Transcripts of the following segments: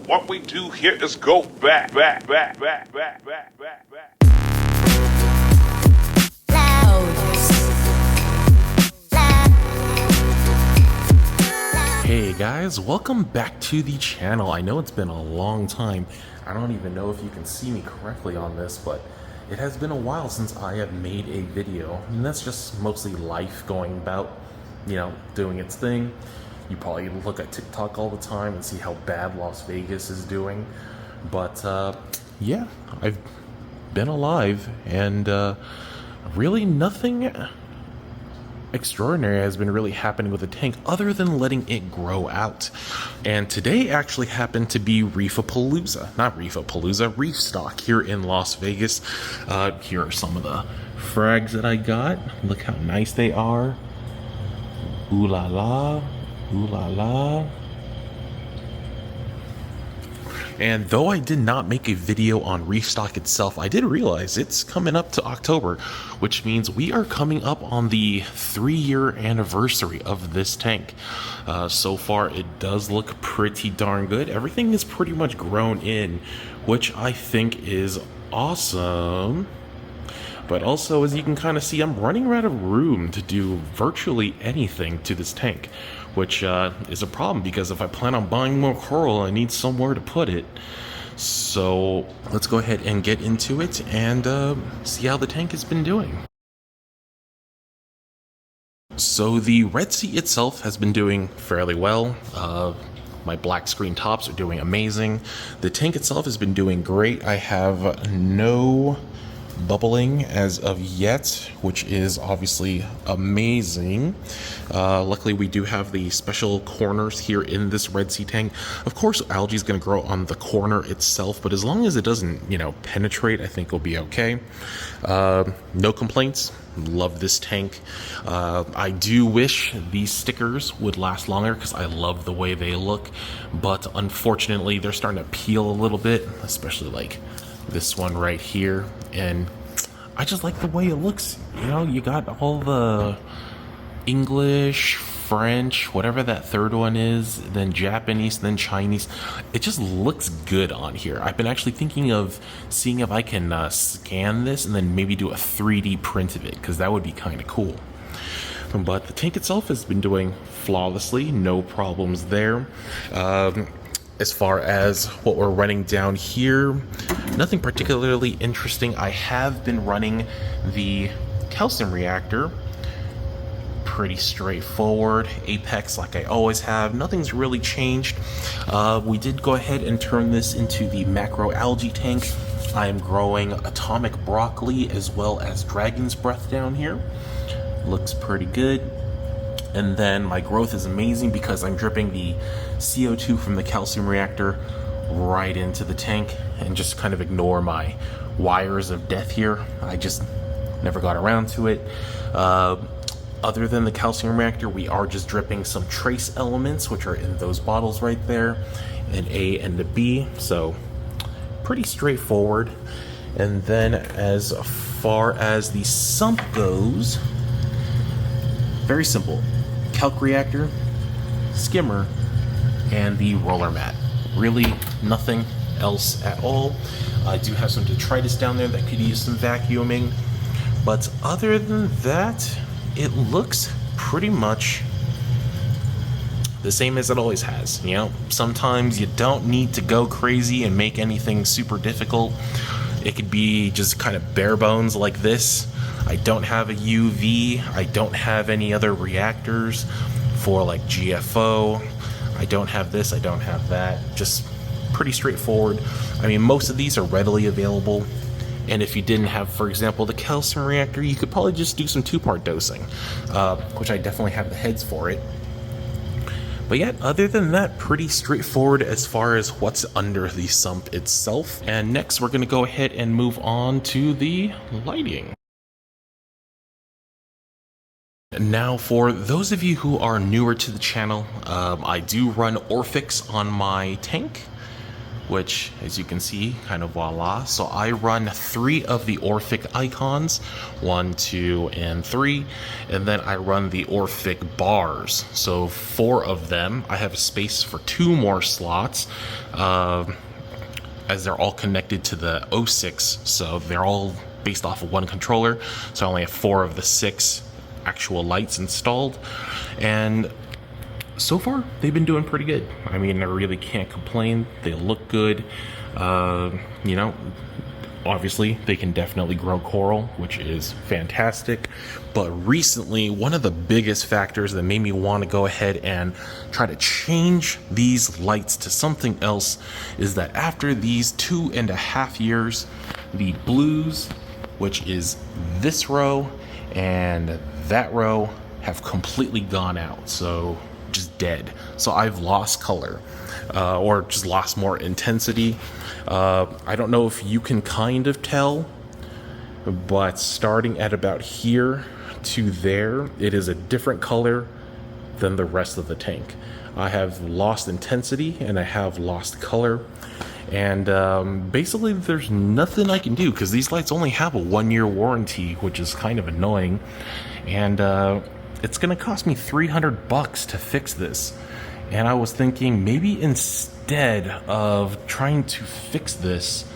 What we do here is go back. Hey guys, welcome back to the channel. I know it's been a long time. I don't even know if you can see me correctly on this, but it has been a while since I have made a video. And that's just mostly life going about, doing its thing. You probably look at TikTok all the time and see how bad Las Vegas is doing. But yeah, I've been alive and really nothing extraordinary has been really happening with the tank other than letting it grow out. And today actually happened to be Reef stock here in Las Vegas. Here are some of the frags that I got. Look how nice they are. Ooh la la, ooh la la. And though I did not make a video on Reef stock itself, I did realize it's coming up to October, which means we are coming up on the 3-year anniversary of this tank. So far, it does look pretty darn good. Everything is pretty much grown in, which I think is awesome. But also, as you can kind of see, I'm running out of room to do virtually anything to this tank, which is a problem because if I plan on buying more coral, I need somewhere to put it. So let's go ahead and get into it and see how the tank has been doing. So the Red Sea itself has been doing fairly well. My black screen tops are doing amazing. The tank itself has been doing great. I have no bubbling as of yet, which is obviously amazing. Luckily we do have the special corners here in this Red Sea tank. Of course algae is going to grow on the corner itself, but as long as it doesn't penetrate, I think it'll be okay. No complaints. Love this tank. I do wish these stickers would last longer because I love the way they look, but unfortunately they're starting to peel a little bit, especially like this one right here, and I just like the way it looks. You got all the English, French, whatever that third one is, then Japanese, then Chinese. It just looks good on here. I've been actually thinking of seeing if I can scan this and then maybe do a 3D print of it, because that would be kind of cool. But the tank itself has been doing flawlessly, no problems there. As far as what we're running down here, nothing particularly interesting. I have been running the calcium reactor. Pretty straightforward. Apex like I always have. Nothing's really changed. We did go ahead and turn this into the macro algae tank. I am growing atomic broccoli as well as dragon's breath down here. Looks pretty good. And then my growth is amazing because I'm dripping the CO2 from the calcium reactor right into the tank and just kind of ignore my wires of death here. I just never got around to it. Other than the calcium reactor, we are just dripping some trace elements, which are in those bottles right there, an A and a B. So pretty straightforward. And then as far as the sump goes, very simple. Calc reactor, skimmer, and the roller mat. Really nothing else at all. I do have some detritus down there that could use some vacuuming, but other than that, it looks pretty much the same as it always has. Sometimes you don't need to go crazy and make anything super difficult. It could be just kind of bare bones like this. I don't have a UV. I don't have any other reactors for like GFO. I don't have this. I don't have that. Just pretty straightforward. I mean, most of these are readily available. And if you didn't have, for example, the calcium reactor, you could probably just do some 2-part dosing, which I definitely have the heads for it. But yet, other than that, pretty straightforward as far as what's under the sump itself. And next, we're going to go ahead and move on to the lighting. Now, for those of you who are newer to the channel, I do run Orphix on my tank. which, as you can see, kind of voila. So I run 3 of the Orphic icons, 1, 2, and 3, and then I run the Orphic bars. So 4 of them. I have space for 2 more slots, as they're all connected to the 06, so they're all based off of one controller. So I only have 4 of the 6 actual lights installed, and so far they've been doing pretty good. I mean, I really can't complain. They look good. You know, obviously they can definitely grow coral, which is fantastic. But recently, one of the biggest factors that made me want to go ahead and try to change these lights to something else is that after these 2.5 years, the blues, which is this row and that row, have completely gone out. So just dead. So I've lost color, or just lost more intensity. I don't know if you can kind of tell, but starting at about here to there, it is a different color than the rest of the tank. I have lost intensity and I have lost color, and basically there's nothing I can do because these lights only have a 1-year warranty, which is kind of annoying. And it's gonna cost me $300 to fix this. And I was thinking maybe instead of trying to fix this,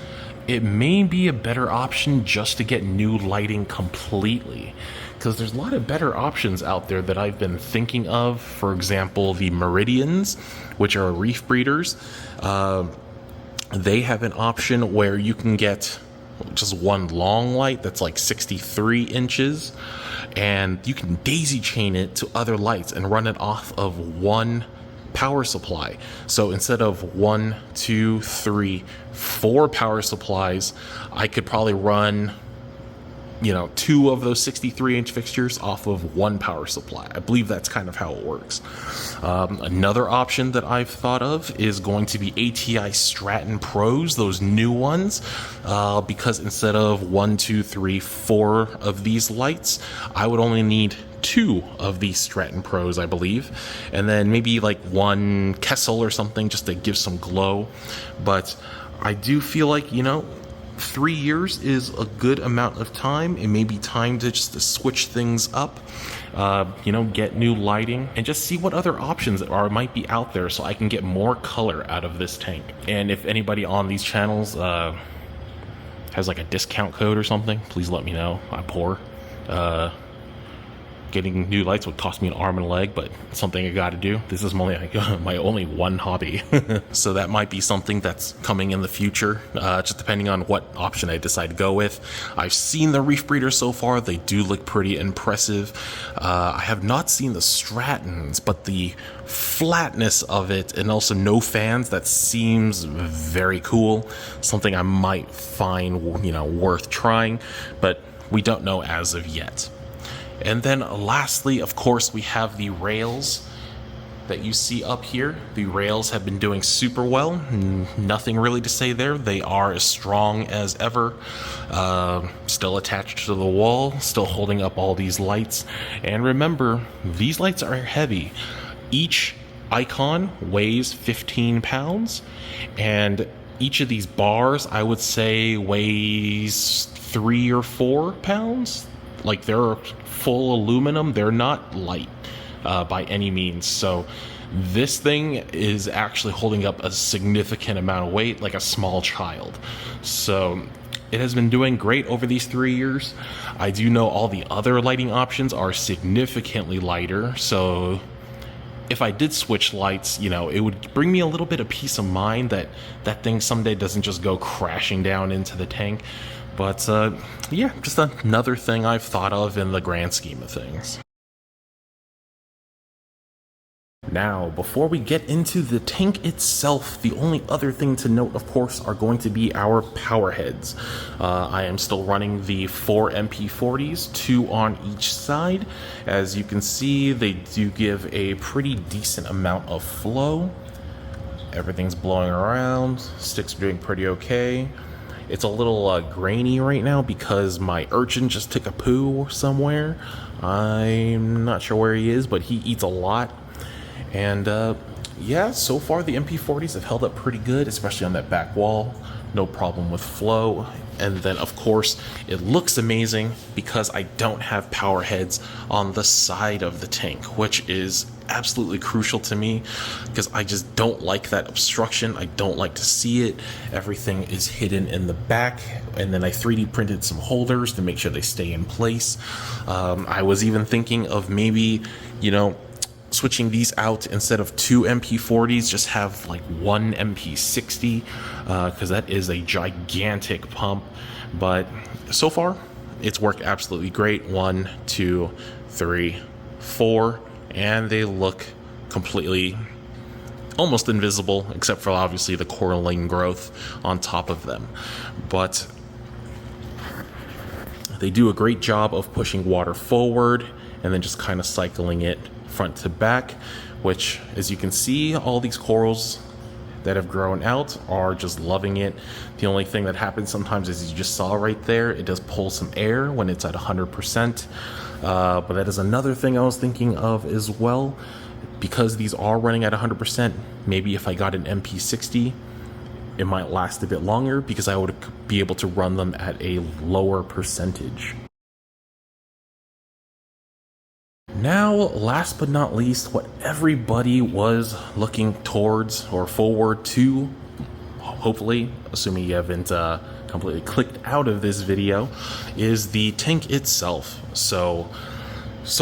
it may be a better option just to get new lighting completely, because there's a lot of better options out there that I've been thinking of. For example, the Meridians, which are reef breeders. They have an option where you can get just one long light that's like 63 inches, and you can daisy chain it to other lights and run it off of one power supply. So instead of 1, 2, 3, 4 power supplies, I could probably run, you know, 2 of those 63-inch fixtures off of 1 power supply. I believe that's kind of how it works. Another option that I've thought of is going to be ATI Stratton Pros, those new ones, because instead of 1, 2, 3, 4 of these lights, I would only need 2 of these Stratton Pros, I believe, and then maybe like 1 Kessel or something just to give some glow. But I do feel like, you know, 3 years is a good amount of time. It may be time to just switch things up, you know, get new lighting and just see what other options might be out there so I can get more color out of this tank. And if anybody on these channels has like a discount code or something, please let me know. I'm poor. Getting new lights would cost me an arm and a leg, but it's something I gotta do. This is my only one hobby. So that might be something that's coming in the future, just depending on what option I decide to go with. I've seen the Reef Breeders so far. They do look pretty impressive. I have not seen the Strattons, but the flatness of it and also no fans, that seems very cool. Something I might find, you know, worth trying, but we don't know as of yet. And then lastly, of course, we have the rails that you see up here. The rails have been doing super well. Nothing really to say there. They are as strong as ever. Still attached to the wall, still holding up all these lights. And remember, these lights are heavy. Each icon weighs 15 pounds, and each of these bars, I would say, weighs 3 or 4 pounds. Like, they're full aluminum. They're not light by any means. So this thing is actually holding up a significant amount of weight, like a small child. So it has been doing great over these 3 years. I do know all the other lighting options are significantly lighter. So if I did switch lights, you know, it would bring me a little bit of peace of mind that that thing someday doesn't just go crashing down into the tank. But yeah, just another thing I've thought of in the grand scheme of things. Now, before we get into the tank itself, the only other thing to note, of course, are going to be our power heads. I am still running the 4 MP40s, 2 on each side. As you can see, they do give a pretty decent amount of flow. Everything's blowing around, sticks are doing pretty okay. It's a little grainy right now because my urchin just took a poo somewhere. I'm not sure where he is, but he eats a lot. And yeah, so far the MP40s have held up pretty good, especially on that back wall. No problem with flow. And then, of course, it looks amazing because I don't have power heads on the side of the tank, which is absolutely crucial to me because I just don't like that obstruction. I don't like to see it. Everything is hidden in the back. And then I 3D printed some holders to make sure they stay in place. I was even thinking of maybe, switching these out instead of 2 MP40s, just have like 1 MP60 because that is a gigantic pump. But so far, it's worked absolutely great. 1, 2, 3, 4, and they look completely almost invisible, except for obviously the coralline growth on top of them. But they do a great job of pushing water forward and then just kind of cycling it front to back, which, as you can see, all these corals that have grown out are just loving it. The only thing that happens sometimes is, you just saw right there, it does pull some air when it's at 100%. But that is another thing I was thinking of as well. Because these are running at 100%, maybe if I got an MP60, it might last a bit longer because I would be able to run them at a lower percentage. Now, last but not least, what everybody was looking towards or forward to, hopefully, assuming you haven't completely clicked out of this video, is the tank itself. So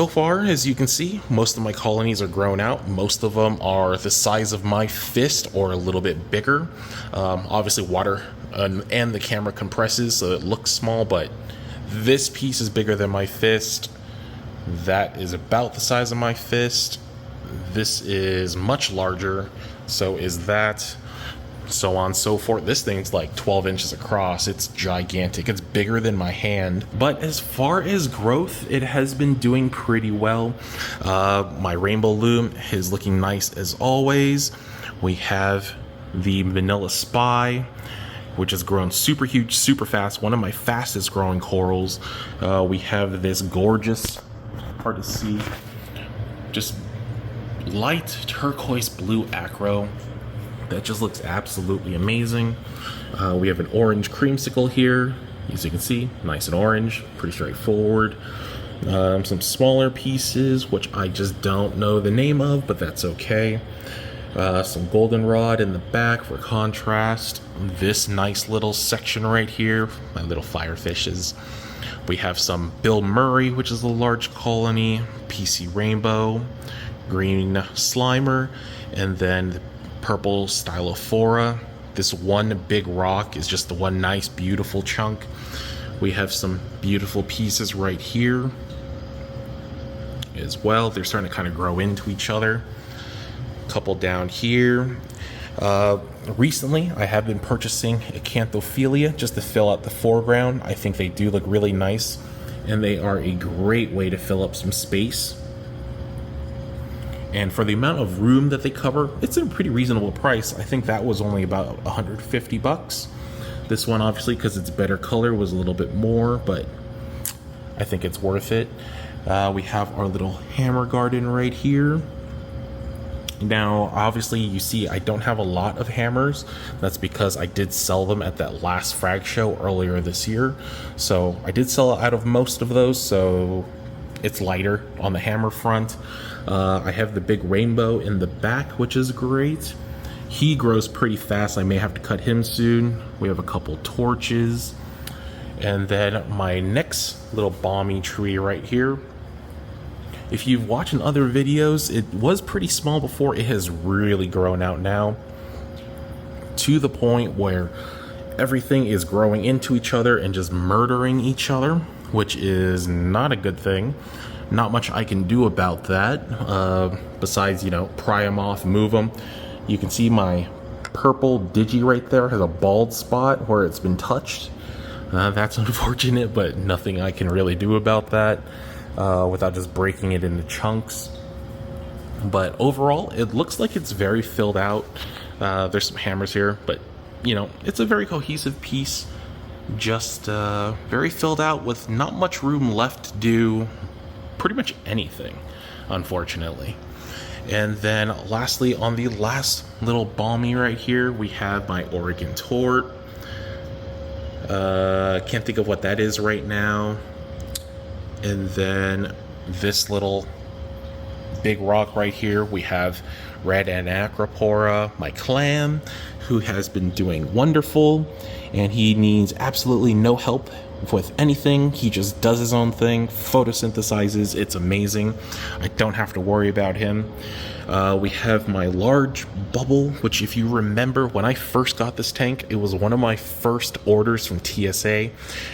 far, as you can see, most of my colonies are grown out. Most of them are the size of my fist or a little bit bigger. Obviously, water and the camera compresses, so it looks small, but this piece is bigger than my fist. That is about the size of my fist. This is much larger. So is that. So on and so forth. This thing's like 12 inches across. It's gigantic. It's bigger than my hand. But as far as growth, it has been doing pretty well. My rainbow loom is looking nice as always. We have the vanilla spy, which has grown super huge, super fast. One of my fastest growing corals. We have this gorgeous, hard to see, just light turquoise blue acro that just looks absolutely amazing. We have an orange creamsicle here, as you can see, nice and orange, pretty straightforward. Some smaller pieces, which I just don't know the name of, but that's okay. Some goldenrod in the back for contrast. This nice little section right here, my little firefishes. We have some Bill Murray, which is a large colony, PC Rainbow, green Slimer, and then the purple Stylophora. This one big rock is just the one nice, beautiful chunk. We have some beautiful pieces right here as well. They're starting to kind of grow into each other. A couple down here. Recently, I have been purchasing Acanthophilia just to fill out the foreground. I think they do look really nice, and they are a great way to fill up some space. And for the amount of room that they cover, it's a pretty reasonable price. I think that was only about 150 bucks. This one, obviously, because it's better color, was a little bit more, but I think it's worth it. We have our little hammer garden right here. Now, obviously, you see I don't have a lot of hammers. That's because I did sell them at that last frag show earlier this year. So I did sell out of most of those, so it's lighter on the hammer front. I have the big rainbow in the back, which is great. He grows pretty fast. I may have to cut him soon. We have a couple torches. And then my next little balmy tree right here. If you've watched in other videos, it was pretty small before. It has really grown out now to the point where everything is growing into each other and just murdering each other, which is not a good thing. Not much I can do about that, besides, pry them off, move them. You can see my purple digi right there has a bald spot where it's been touched. That's unfortunate, but nothing I can really do about that. Without just breaking it into chunks. But overall, it looks like it's very filled out. There's some hammers here, but it's a very cohesive piece. Just very filled out with not much room left to do pretty much anything, unfortunately. And then lastly, on the last little balmy right here, we have my Oregon Tort. Can't think of what that is right now. And then this little big rock right here, we have Red Anacropora, my clam, who has been doing wonderful, and he needs absolutely no help with anything. He just does his own thing, photosynthesizes. It's amazing. I don't have to worry about him. We have my large bubble, which, if you remember, when I first got this tank, it was one of my first orders from TSA,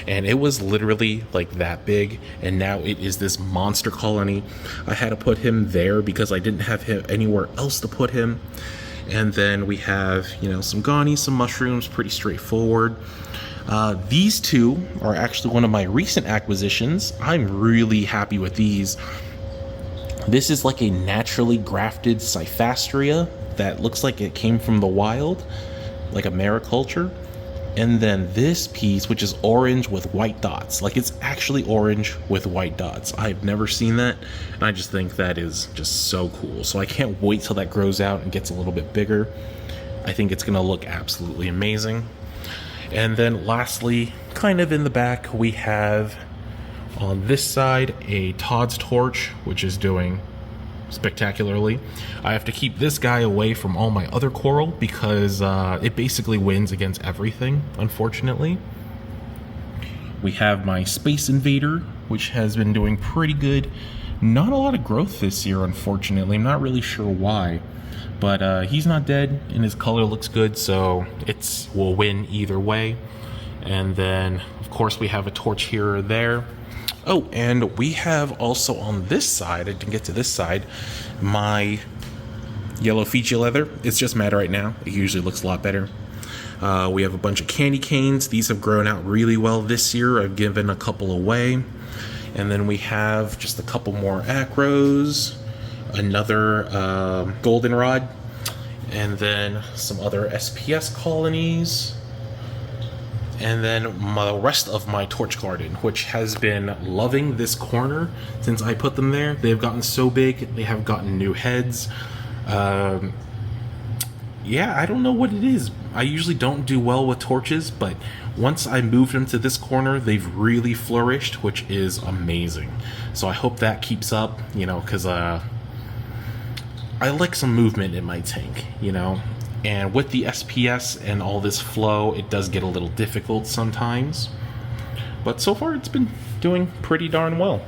and it was literally like that big, and now it is this monster colony. I had to put him there because I didn't have him anywhere else to put him. And then we have, some Ghani, some mushrooms, pretty straightforward. These two are actually one of my recent acquisitions. I'm really happy with these. This is like a naturally grafted Cyphastria that looks like it came from the wild, like a mariculture. And then this piece, which is orange with white dots. Like, it's actually orange with white dots. I've never seen that, and I just think that is just so cool. So I can't wait till that grows out and gets a little bit bigger. I think it's gonna look absolutely amazing. And then lastly, kind of in the back, we have on this side a Todd's Torch, which is doing spectacularly. I have to keep this guy away from all my other coral because it basically wins against everything, unfortunately. We have my Space Invader, which has been doing pretty good. Not a lot of growth this year, unfortunately. I'm not really sure why, but he's not dead and his color looks good, so it will win either way. And then, of course, we have a torch here or there. Oh, and we have also on this side, I didn't get to this side, my yellow Fiji leather. It's just mad right now. It usually looks a lot better. We have a bunch of candy canes. These have grown out really well this year. I've given a couple away. And then we have just a couple more acros, another goldenrod, and then some other SPS colonies. And then the rest of my torch garden, which has been loving this corner since I put them there. They've gotten so big. They have gotten new heads. Yeah, I don't know what it is. I usually don't do well with torches, but once I moved them to this corner, they've really flourished, which is amazing. So I hope that keeps up, because I like some movement in my tank, And with the SPS and all this flow, it does get a little difficult sometimes. But so far, it's been doing pretty darn well.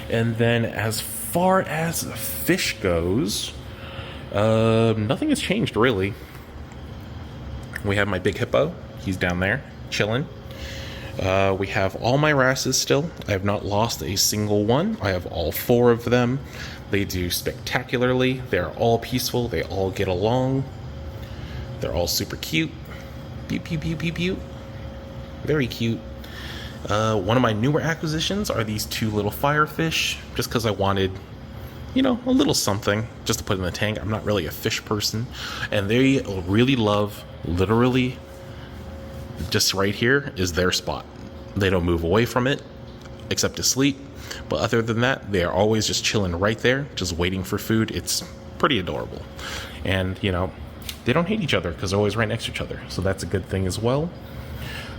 And then as far as fish goes, nothing has changed, really. We have my big hippo. He's down there, chilling. We have all my wrasses still. I have not lost a single one. I have all 4 of them. They do spectacularly. They're all peaceful. They all get along. They're all super cute. Pew, pew, pew, pew, pew. Very cute. One of my newer acquisitions are these 2 little firefish, just because I wanted, a little something just to put in the tank. I'm not really a fish person. And they really love, literally, just right here is their spot. They don't move away from it, except to sleep. But other than that, they are always just chilling right there, just waiting for food. It's pretty adorable. And, they don't hate each other because they're always right next to each other. So that's a good thing as well.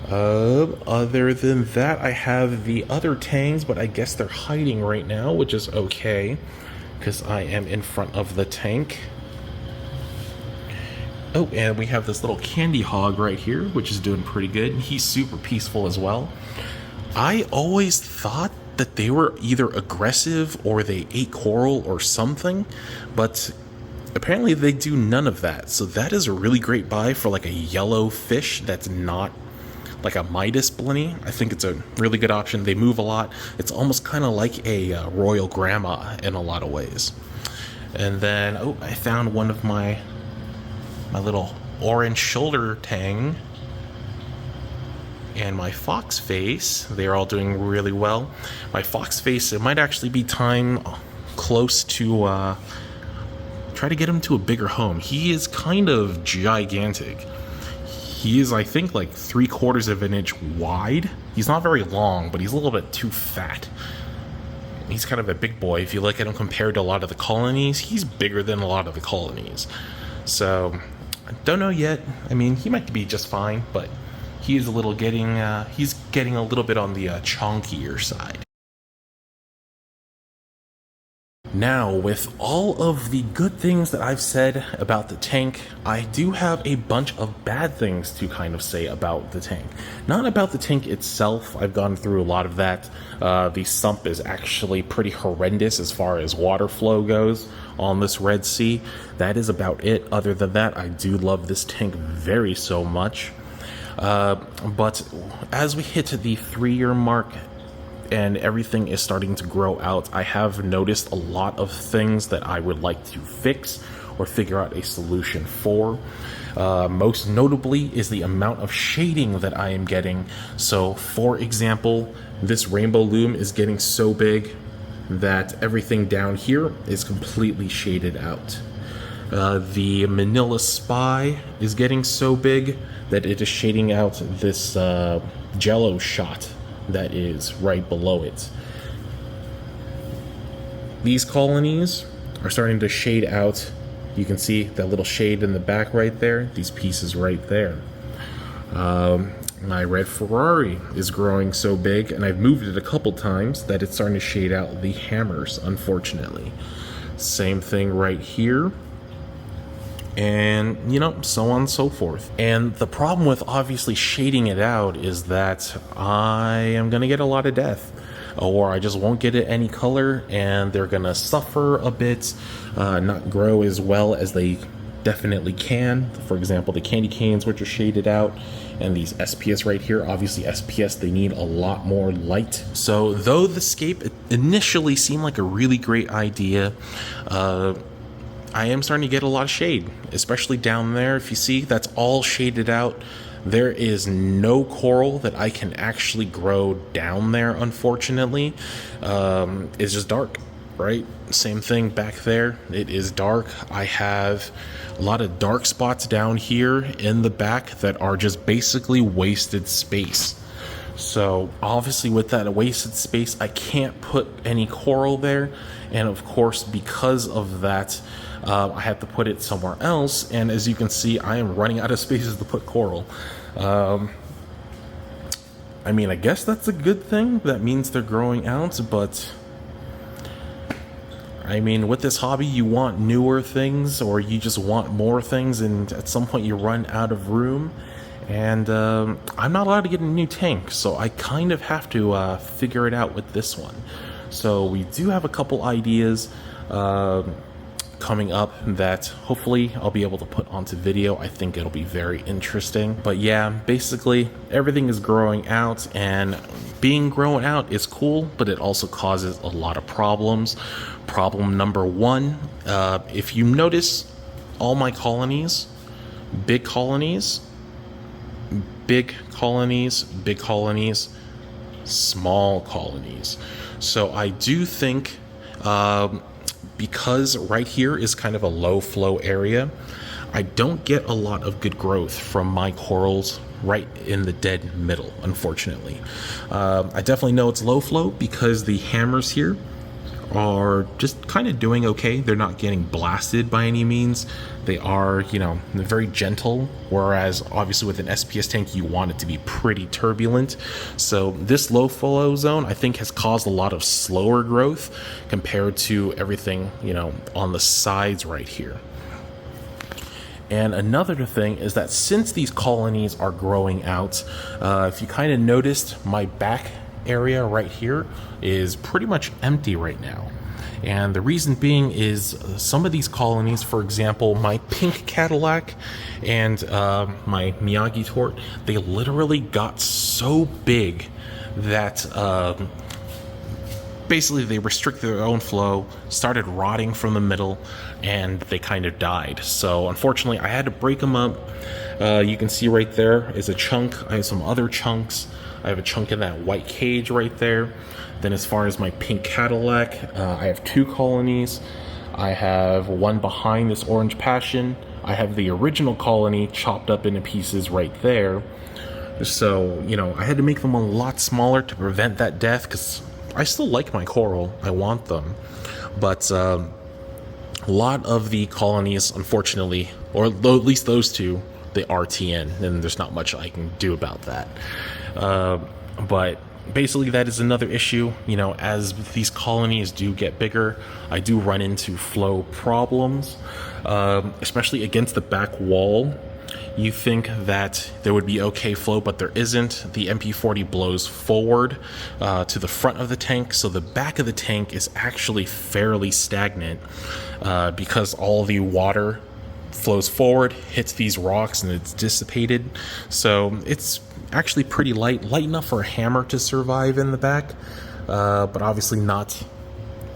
Other than that, I have the other tangs, but I guess they're hiding right now, which is okay because I am in front of the tank. Oh, and we have this little candy hog right here, which is doing pretty good. He's super peaceful as well. I always thought that they were either aggressive or they ate coral or something, but apparently they do none of that. So that is a really great buy for like a yellow fish that's not like a Midas blenny. I think it's a really good option. They move a lot. It's almost kind of like a royal grandma in a lot of ways. And then, I found one of my little orange shoulder tang and my fox face. They're all doing really well. My fox face, it might actually be time close to try to get him to a bigger home. He is kind of gigantic. He is, I think, like 3/4 of an inch wide. He's not very long, but he's a little bit too fat. he's kind of a big boy. If you look at him compared to a lot of the colonies, he's bigger than a lot of the colonies. So, I don't know yet. I mean, he might be just fine, but he is a little he's getting a little bit on the chonkier side. Now, with all of the good things that I've said about the tank, I do have a bunch of bad things to kind of say about the tank. Not about the tank itself, I've gone through a lot of that. The sump is actually pretty horrendous as far as water flow goes on this Red Sea. That is about it. Other than that, I do love this tank very so much. But as we hit the 3-year mark, and everything is starting to grow out, I have noticed a lot of things that I would like to fix or figure out a solution for. Most notably is the amount of shading that I am getting. So, for example, this rainbow loom is getting so big that everything down here is completely shaded out. The Manila Spy is getting so big that it is shading out this jello shot that is right below it. These colonies are starting to shade out. You can see that little shade in the back right there, these pieces right there. My red Ferrari is growing so big, and I've moved it a couple times, that it's starting to shade out the hammers, unfortunately. Same thing right here. And, so on and so forth. And the problem with obviously shading it out is that I am going to get a lot of death. Or I just won't get it any color, and they're going to suffer a bit, not grow as well as they definitely can. For example, the candy canes, which are shaded out, and these SPS right here. Obviously, SPS, they need a lot more light. So, though the scape initially seemed like a really great idea, I am starting to get a lot of shade, especially down there. If you see, that's all shaded out. There is no coral that I can actually grow down there, unfortunately. It's just dark, right? Same thing back there. It is dark. I have a lot of dark spots down here in the back that are just basically wasted space. So obviously with that wasted space, I can't put any coral there. And of course, because of that, I have to put it somewhere else. And as you can see, I am running out of spaces to put coral. I mean, I guess that's a good thing. That means they're growing out, but I mean, with this hobby, you want newer things, or you just want more things, and at some point you run out of room. And I'm not allowed to get a new tank, so I kind of have to figure it out with this one. So we do have a couple ideas coming up that hopefully I'll be able to put onto video. I think it'll be very interesting. But yeah, basically everything is growing out, and being grown out is cool, but it also causes a lot of problems. Problem number one, if you notice, all my colonies, big colonies, big colonies, big colonies, small colonies. So I do think because right here is kind of a low flow area, I don't get a lot of good growth from my corals right in the dead middle, unfortunately. I definitely know it's low flow because the hammers here are just kind of doing okay. They're not getting blasted by any means. They are, they're very gentle, whereas obviously with an SPS tank, you want it to be pretty turbulent. So this low flow zone, I think, has caused a lot of slower growth compared to everything, on the sides right here. And another thing is that since these colonies are growing out, if you kind of noticed, my back area right here is pretty much empty right now. And the reason being is some of these colonies, for example, my pink Cadillac and my Miyagi tort, they literally got so big that basically they restricted their own flow, started rotting from the middle, and they kind of died. So unfortunately, I had to break them up. You can see right there is a chunk. I have some other chunks. I have a chunk in that white cage right there. Then as far as my pink Cadillac, I have 2 colonies. I have one behind this orange passion. I have the original colony chopped up into pieces right there. So, I had to make them a lot smaller to prevent that death, because I still like my coral. I want them. But a lot of the colonies, unfortunately, or at least those two, they are TN, and there's not much I can do about that. But basically, that is another issue. You know, as these colonies do get bigger, I do run into flow problems, especially against the back wall. You think that there would be okay flow, but there isn't. The MP40 blows forward to the front of the tank, so the back of the tank is actually fairly stagnant because all the water flows forward, hits these rocks, and it's dissipated. So it's actually pretty light enough for a hammer to survive in the back, but obviously not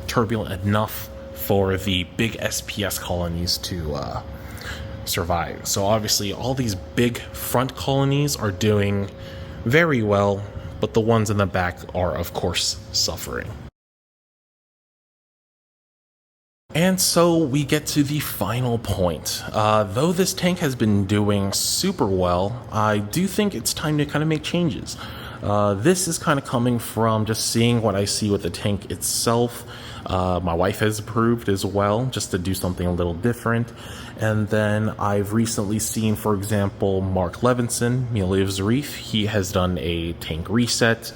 turbulent enough for the big SPS colonies to survive. So obviously all these big front colonies are doing very well, but the ones in the back are of course suffering. And so we get to the final point. Though this tank has been doing super well, I do think it's time to kind of make changes. This is kind of coming from just seeing what I see with the tank itself. My wife has approved as well, just to do something a little different. And then I've recently seen, for example, Mark Levinson, he lives Reef. He has done a tank reset.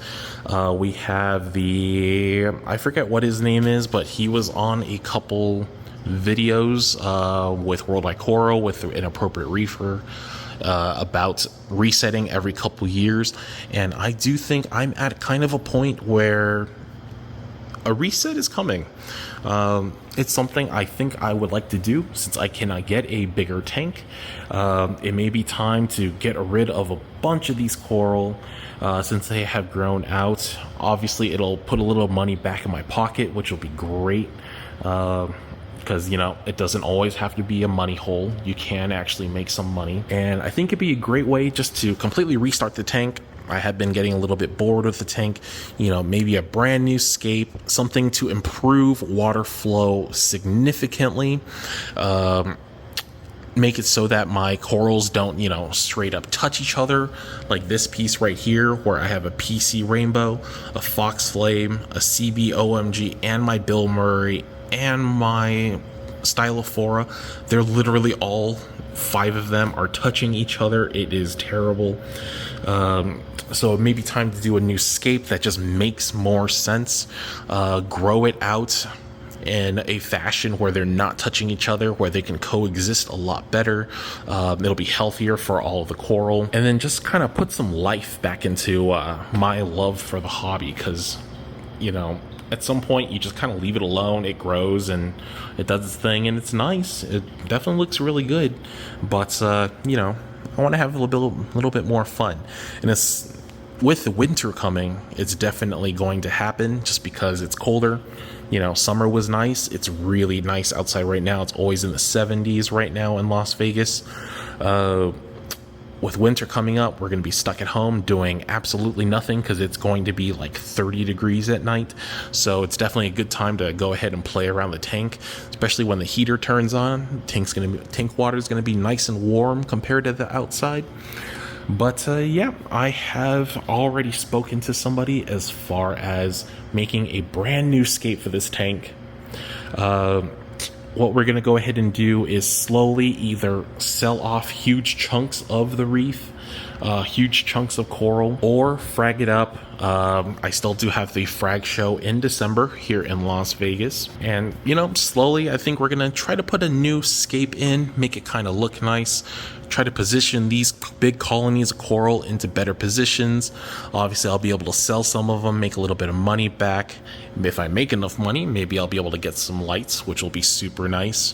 We have I forget what his name is, but he was on a couple videos with Worldwide Coral, with an appropriate reefer, about resetting every couple years. And I do think I'm at kind of a point where a reset is coming. It's something I think I would like to do since I cannot get a bigger tank. It may be time to get rid of a bunch of these coral since they have grown out. Obviously, it'll put a little money back in my pocket, which will be great. Because, you know, it doesn't always have to be a money hole. You can actually make some money. And I think it'd be a great way just to completely restart the tank. I have been getting a little bit bored with the tank. You know, maybe a brand new scape, something to improve water flow significantly. Make it so that my corals don't, you know, straight up touch each other, like this piece right here, where I have a PC rainbow, a fox flame, a CB OMG, and my Bill Murray, and my Stylophora. They're literally all 5 of them are touching each other. It is terrible. So it may be time to do a new scape that just makes more sense. Grow it out in a fashion where they're not touching each other, where they can coexist a lot better. It'll be healthier for all of the coral. And then just kind of put some life back into my love for the hobby, because, you know, at some point you just kind of leave it alone. It grows and it does its thing, and it's nice. It definitely looks really good, but you know, I want to have a little bit more fun. And it's with the winter coming, it's definitely going to happen just because it's colder. You know, summer was nice. It's really nice outside right now. It's always in the 70s right now in Las Vegas. With winter coming up, we're going to be stuck at home doing absolutely nothing because it's going to be like 30 degrees at night. So it's definitely a good time to go ahead and play around the tank, especially when the heater turns on. Tank water is going to be nice and warm compared to the outside. But yeah, I have already spoken to somebody as far as making a brand new scape for this tank. What we're going to go ahead and do is slowly either sell off huge chunks of the reef, huge chunks of coral, or frag it up. I still do have the frag show in December here in Las Vegas. And, you know, slowly I think we're going to try to put a new scape in, make it kind of look nice. Try to position these big colonies of coral into better positions. Obviously, I'll be able to sell some of them, make a little bit of money back. If I make enough money, maybe I'll be able to get some lights, which will be super nice.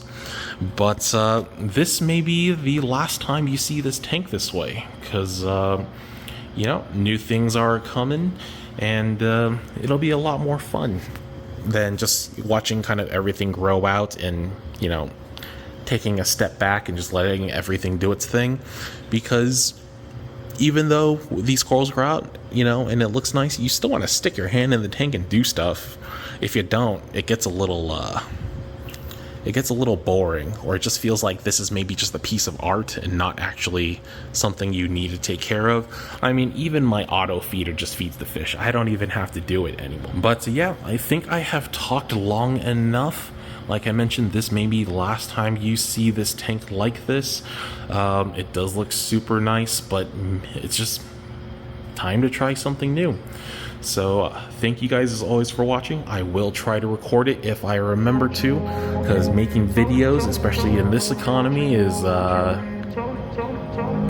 But this may be the last time you see this tank this way, because, you know, new things are coming, and it'll be a lot more fun than just watching kind of everything grow out and, you know, taking a step back and just letting everything do its thing. Because even though these corals grow out, you know, and it looks nice, you still want to stick your hand in the tank and do stuff. If you don't, it gets a little it gets a little boring, or it just feels like this is maybe just a piece of art and not actually something you need to take care of. I mean, even my auto feeder just feeds the fish. I don't even have to do it anymore. But yeah, I think I have talked long enough. Like I mentioned, this may be the last time you see this tank like this. It does look super nice, but it's just time to try something new. So thank you guys as always for watching. I will try to record it if I remember to, because making videos, especially in this economy, is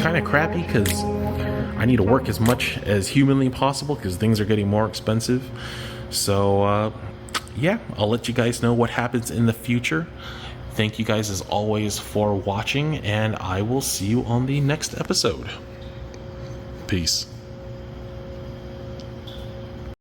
kind of crappy, because I need to work as much as humanly possible because things are getting more expensive. So yeah, I'll let you guys know what happens in the future. Thank you guys as always for watching, and I will see you on the next episode. Peace.